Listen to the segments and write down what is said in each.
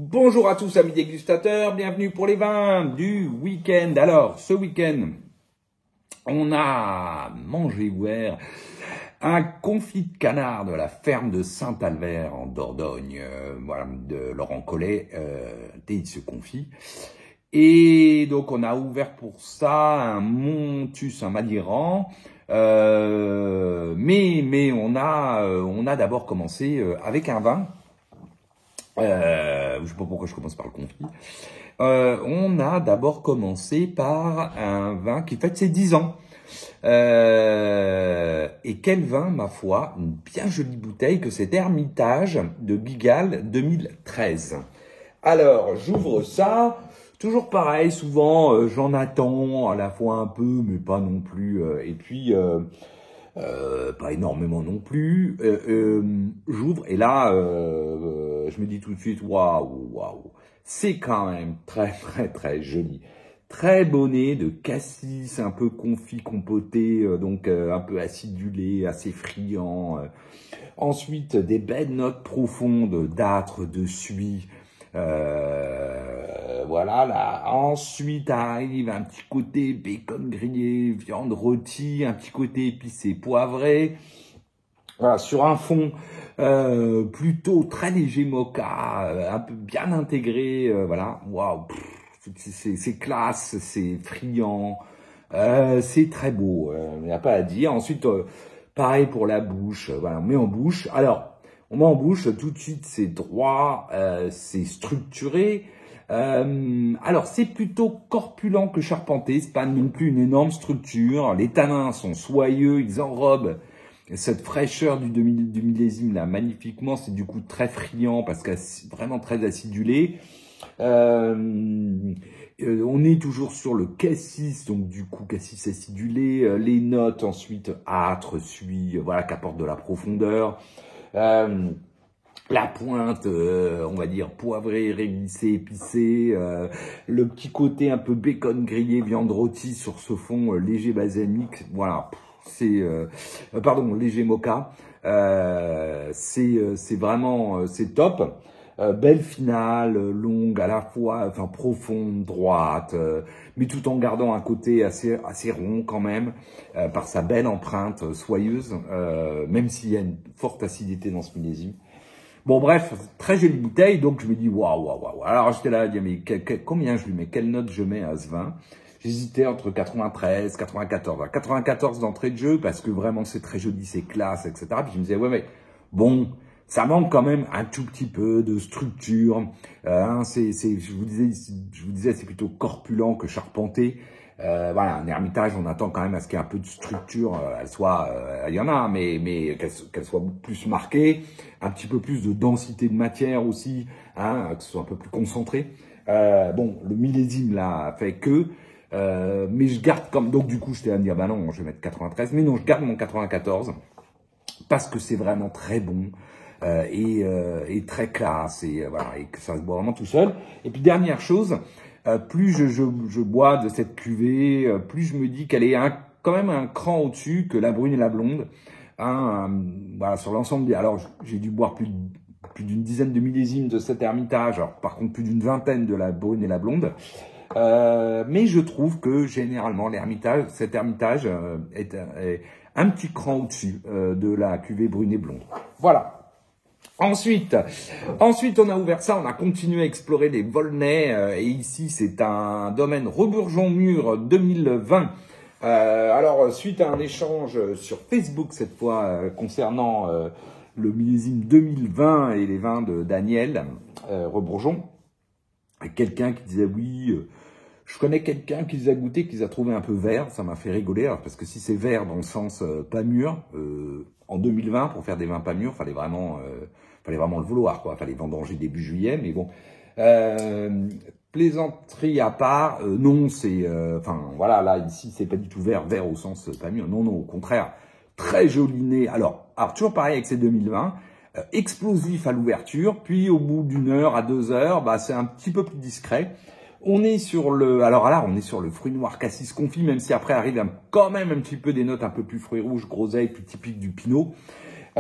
Bonjour à tous amis dégustateurs, bienvenue pour les vins du week-end. Alors, ce week-end, on a mangé ouvert un confit de canard de la ferme de Saint-Albert en Dordogne, voilà, de Laurent Collet, délicieux confit. Et donc on a ouvert pour ça un Montus, un Madiran, mais on a d'abord commencé avec un vin. Je sais pas pourquoi je commence par le confit. On a d'abord commencé par un vin qui fête ses 10 ans. Et quel vin, ma foi, une bien jolie bouteille que c'est Hermitage de Guigal 2013. Alors, j'ouvre ça, toujours pareil, souvent j'en attends à la fois un peu, mais pas non plus, et puis pas énormément non plus. J'ouvre et là, je me dis tout de suite, waouh, c'est quand même très joli. Très bonnet de cassis, un peu confit, compoté, donc un peu acidulé, assez friand. Ensuite, des belles notes profondes d'âtre, de suie. Voilà, là. Ensuite arrive un petit côté bacon grillé, viande rôtie, un petit côté épicé, poivré. Voilà, sur un fond plutôt très léger mocha, un peu bien intégré. Voilà, waouh. C'est classe, c'est friand, c'est très beau, il n'y a pas à dire. Ensuite, pareil pour la bouche, voilà, on met en bouche. Alors, on met en bouche, tout de suite, c'est droit, c'est structuré. Alors, c'est plutôt corpulent que charpenté, c'est pas non plus une énorme structure. Les tanins sont soyeux, ils enrobent cette fraîcheur du millésime là magnifiquement. C'est du coup très friand parce que vraiment très acidulé. On est toujours sur le cassis, donc du coup cassis acidulé, les notes ensuite âtre, suie, voilà, qu'apporte de la profondeur. La pointe, on va dire poivrée, réglissée, épicée, le petit côté un peu bacon grillé, viande rôtie sur ce fond léger balsamique, voilà, c'est pardon, léger mocha, c'est vraiment c'est top. Belle finale, longue à la fois, enfin profonde, droite, mais tout en gardant un côté assez rond quand même, par sa belle empreinte soyeuse, même s'il y a une forte acidité dans ce millésime. Bon bref, très jolie bouteille, donc je me dis waouh. Alors j'étais là, mais combien je lui mets, quelle note je mets à ce vin? J'hésitais entre 93, 94. 94 d'entrée de jeu parce que vraiment c'est très joli, c'est classe, etc. Puis je me disais ouais mais bon, ça manque quand même un tout petit peu de structure. Je vous disais, c'est plutôt corpulent que charpenté. Voilà, un Hermitage, on attend quand même à ce qu'il y ait un peu de structure. Il y en a, mais qu'elle soit plus marquée, un petit peu plus de densité de matière aussi, que ce soit un peu plus concentré. Bon, le millésime là fait que. Mais je garde comme donc du coup j'étais à me dire bah non, je vais mettre 93, mais non, je garde mon 94 parce que c'est vraiment très bon. Et très classe, et voilà, et que ça se boit vraiment tout seul. Et puis dernière chose, plus je bois de cette cuvée, plus je me dis qu'elle est quand même un cran au-dessus que la brune et la blonde. Voilà, sur l'ensemble. Alors j'ai dû boire plus d'une dizaine de millésimes de cet Hermitage. Alors par contre plus d'une vingtaine de la brune et la blonde. Mais je trouve que généralement cet Hermitage est un petit cran au-dessus de la cuvée brune et blonde. Voilà. Ensuite, on a ouvert ça, on a continué à explorer les Volnay, et ici, c'est un domaine Reburgeon-Mur 2020. Alors, suite à un échange sur Facebook, cette fois, concernant le millésime 2020 et les vins de Daniel Reburgeon, quelqu'un qui disait, oui, je connais quelqu'un qui les a goûtés, qui les a trouvés un peu verts, ça m'a fait rigoler, alors, parce que si c'est vert dans le sens pas mûr, en 2020, pour faire des vins pas mûrs, fallait vraiment le vouloir, quoi. Fallait vendanger début juillet, mais bon. Plaisanterie à part, non, c'est, voilà, là, ici, c'est pas du tout vert au sens pas mûr. Non, au contraire, très joli nez. Alors toujours pareil avec ces 2020, explosif à l'ouverture, puis au bout d'une heure à 2 heures, bah, c'est un petit peu plus discret. On est sur le fruit noir cassis confit, même si après arrive quand même un petit peu des notes un peu plus fruits rouges, groseilles, plus typiques du pinot.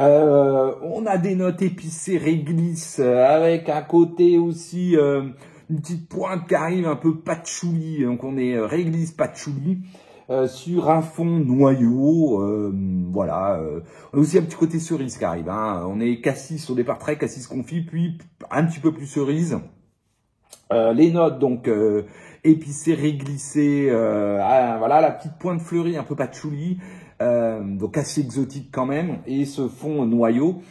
On a des notes épicées réglisse avec un côté aussi une petite pointe qui arrive un peu patchouli. Donc on est réglisse patchouli sur un fond noyau. Voilà. On a aussi un petit côté cerise qui arrive. Hein. On est cassis au départ, très cassis confit, puis un petit peu plus cerise. Les notes donc épicées, réglissées, voilà la petite pointe fleurie un peu patchouli, donc assez exotique quand même, et ce fond noyau.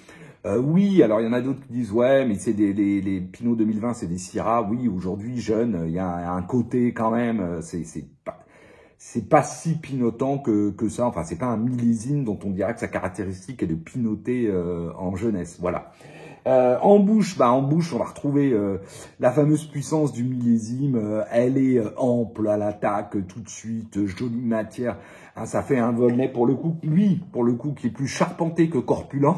Oui, alors il y en a d'autres qui disent ouais, mais c'est les Pinot 2020, c'est des Syrah. Oui, aujourd'hui jeune, il y a un côté quand même, c'est pas si pinotant que ça. Enfin, c'est pas un millésime dont on dirait que sa caractéristique est de pinoter en jeunesse. Voilà. En bouche, on va retrouver la fameuse puissance du millésime. Elle est ample à l'attaque tout de suite, jolie matière. Hein, ça fait un Volnay pour le coup, qui est plus charpenté que corpulent.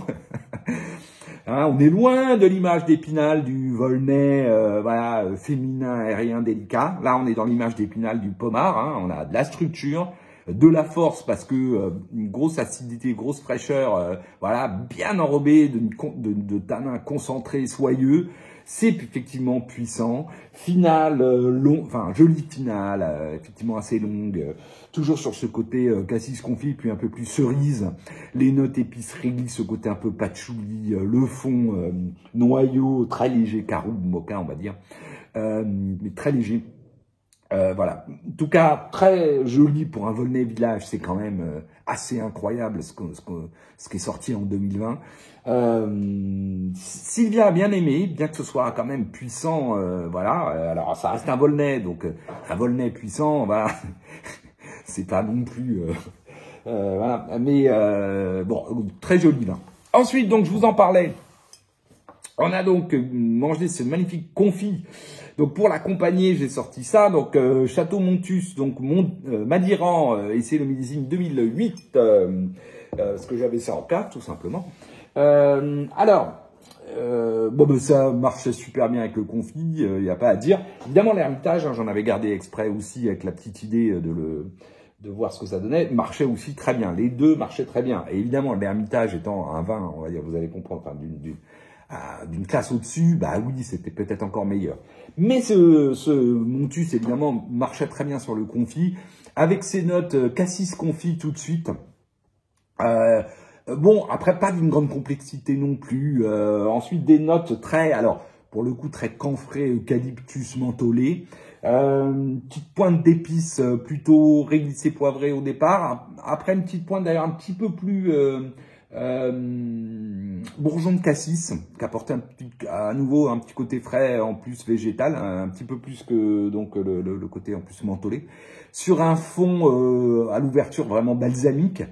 Hein, on est loin de l'image d'Épinal du Volnay, voilà, féminin, aérien, délicat. Là, on est dans l'image d'Épinal du Pommard. Hein, on a de la structure, de la force parce que une grosse acidité, grosse fraîcheur, voilà, bien enrobé de tanins concentrés, soyeux. C'est effectivement puissant. Finale long, enfin jolie finale, effectivement assez longue. Toujours sur ce côté cassis confit, puis un peu plus cerise. Les notes épices réglissent, ce côté un peu patchouli, le fond noyau très léger, caroube, mocha on va dire, mais très léger. Voilà. En tout cas, très joli pour un Volnay village. C'est quand même assez incroyable ce qui est sorti en 2020. Sylvia a bien aimé, bien que ce soit quand même puissant. Voilà. Alors, ça reste un Volnay, donc un Volnay puissant, voilà. C'est pas non plus... voilà. Mais bon, très joli vin. Ensuite, donc, je vous en parlais. On a donc mangé ce magnifique confit. Donc pour l'accompagner, j'ai sorti ça. Donc Château Montus, donc Madiran, et c'est le millésime 2008, parce que j'avais ça en carte tout simplement. Alors, bon ben ça marchait super bien avec le confit, il n'y a pas à dire. Évidemment l'Ermitage, hein, j'en avais gardé exprès aussi avec la petite idée de voir ce que ça donnait, marchait aussi très bien. Les deux marchaient très bien. Et évidemment l'Ermitage étant un vin, on va dire, vous allez comprendre, enfin, d'une classe au-dessus, bah oui, c'était peut-être encore meilleur. Mais ce Montus, évidemment, marchait très bien sur le confit, avec ses notes cassis confit tout de suite. Bon, après, pas d'une grande complexité non plus. Ensuite, des notes très, alors, pour le coup, très camphré, eucalyptus mentholé. Petite pointe d'épices plutôt réglissée poivrée au départ. Après, une petite pointe d'ailleurs un petit peu plus... bourgeon de cassis qui apportait à nouveau un petit côté frais en plus végétal, un petit peu plus que donc le côté en plus mentholé, sur un fond à l'ouverture vraiment balsamique,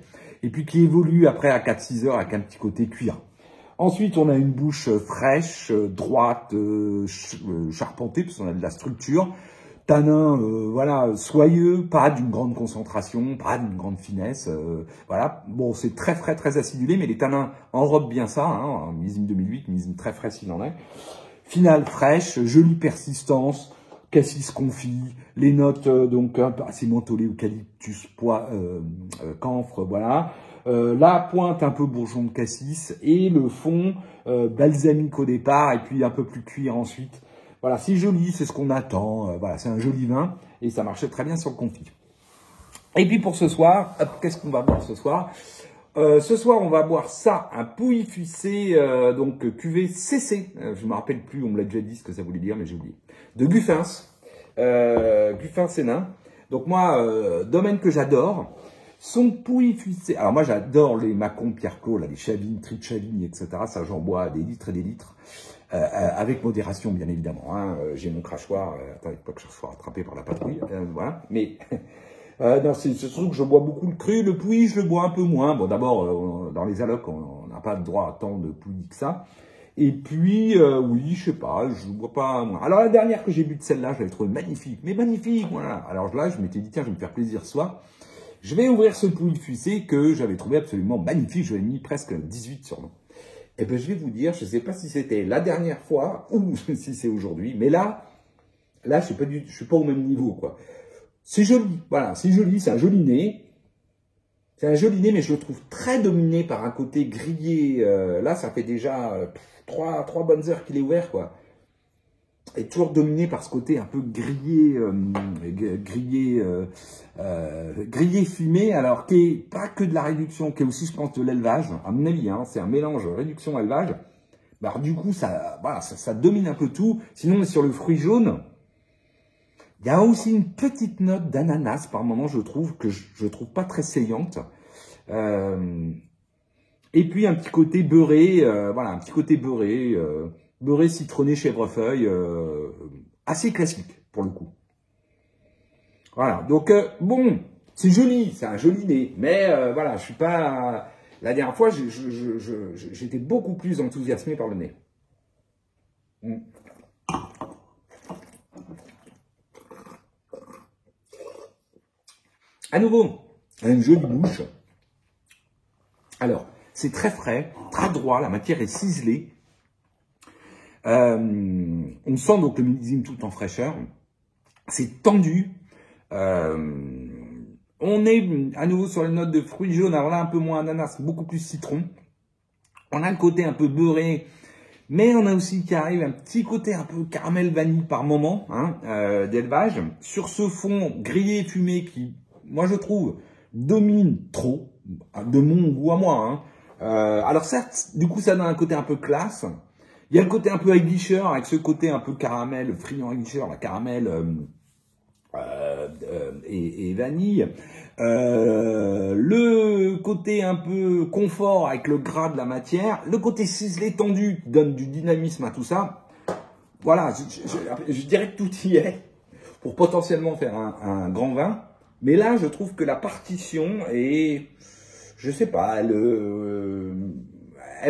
et puis qui évolue après à 4-6 heures avec un petit côté cuir. Ensuite, on a une bouche fraîche, droite, charpentée, parce qu'on a de la structure. Tanin, voilà, soyeux, pas d'une grande concentration, pas d'une grande finesse, voilà. Bon, c'est très frais, très acidulé, mais les tanins enrobent bien ça, hein, un millésime 2008, millésime très frais s'il en est. Finale fraîche, jolie persistance, cassis confit, les notes donc un peu assez mentholées, eucalyptus, pois, camphre, voilà. La pointe un peu bourgeon de cassis et le fond balsamique au départ et puis un peu plus cuir ensuite. Voilà, c'est joli, c'est ce qu'on attend. Voilà, c'est un joli vin et ça marchait très bien sur le confit. Et puis pour ce soir, qu'est-ce qu'on va boire ce soir? Ce soir, on va boire ça, un Pouilly-Fuissé, donc cuvée CC. Je me rappelle plus, on me l'a déjà dit ce que ça voulait dire, mais j'ai oublié. De Guffins, Guffins Sénin. Donc moi, domaine que j'adore. Son Pouilly-Fuissé. Alors moi, j'adore les Macon, Pierre-Clos, là, les Chavignes, Trichavignes, etc. Ça, j'en bois des litres et des litres. Avec modération, bien évidemment. Hein. J'ai mon crachoir. Attendez pas que je sois rattrapé par la patrouille. Voilà. Mais non, c'est surtout que je bois beaucoup le cru. Le Pouilly, je le bois un peu moins. Bon, d'abord, dans les allocs, on n'a pas le droit à tant de Pouilly que ça. Et puis, oui, je sais pas, je bois pas moins. Alors, la dernière que j'ai bu de celle-là, je l'avais trouvée magnifique. Mais magnifique, voilà. Alors là, je m'étais dit, tiens, je vais me faire plaisir ce soir. Je vais ouvrir ce Pouilly-Fuissé que j'avais trouvé absolument magnifique. Je lui ai mis presque 18 sur 20. Eh ben, je vais vous dire, je ne sais pas si c'était la dernière fois ou si c'est aujourd'hui, mais là, je suis pas au même niveau, quoi. C'est joli, voilà, c'est joli, c'est un joli nez. C'est un joli nez, mais je le trouve très dominé par un côté grillé. Là, ça fait déjà trois bonnes heures qu'il est ouvert, quoi. Et toujours dominé par ce côté un peu grillé, grillé fumé, alors qui est pas que de la réduction, qui est aussi, je pense, de l'élevage. À mon avis, hein, c'est un mélange réduction-élevage. Bah, alors, du coup, voilà, ça domine un peu tout. Sinon, sur le fruit jaune, il y a aussi une petite note d'ananas par moment, je trouve, que je trouve pas très saillante. Et puis un petit côté beurré, voilà, un petit côté beurré, beurré citronné chèvrefeuille, assez classique pour le coup. Voilà, donc bon, c'est joli, c'est un joli nez, mais voilà, je suis pas. La dernière fois, j'étais beaucoup plus enthousiasmé par le nez. À nouveau, une jolie bouche. Alors, c'est très frais, très droit, la matière est ciselée. On sent donc le millésime tout en fraîcheur. C'est tendu. On est à nouveau sur les notes de fruits jaunes. Alors là, un peu moins ananas, beaucoup plus citron. On a le côté un peu beurré, mais on a aussi qui arrive un petit côté un peu caramel vanille par moment, hein, d'élevage. Sur ce fond grillé fumé qui, moi je trouve, domine trop, de mon goût à moi. Hein. Alors certes, du coup ça donne un côté un peu classe. Il y a le côté un peu aguicheur, avec ce côté un peu caramel, friand aguicheur, la caramel et vanille. Le côté un peu confort avec le gras de la matière. Le côté ciselé tendu qui donne du dynamisme à tout ça. Voilà, je dirais que tout y est pour potentiellement faire un grand vin. Mais là, je trouve que la partition est, je sais pas, elle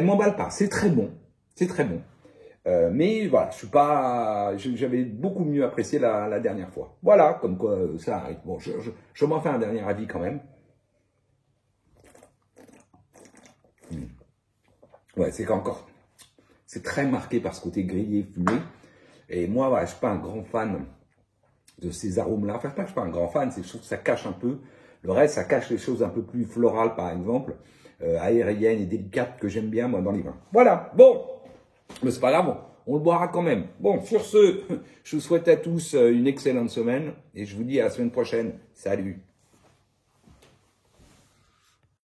m'emballe pas. C'est très bon, c'est très bon. Mais voilà, je suis pas, j'avais beaucoup mieux apprécié la dernière fois. Voilà, comme quoi ça arrive. Bon, je m'en fais un dernier avis quand même. Ouais, c'est qu'encore, c'est très marqué par ce côté grillé, fumé. Et moi, voilà, je suis pas un grand fan de ces arômes-là. Enfin, pas que je suis pas un grand fan, c'est que je trouve que ça cache un peu. Le reste, ça cache les choses un peu plus florales, par exemple, aériennes et délicates que j'aime bien, moi, dans les vins. Voilà, bon, mais c'est pas grave, bon, on le boira quand même. Bon, sur ce, je vous souhaite à tous une excellente semaine et je vous dis à la semaine prochaine. Salut!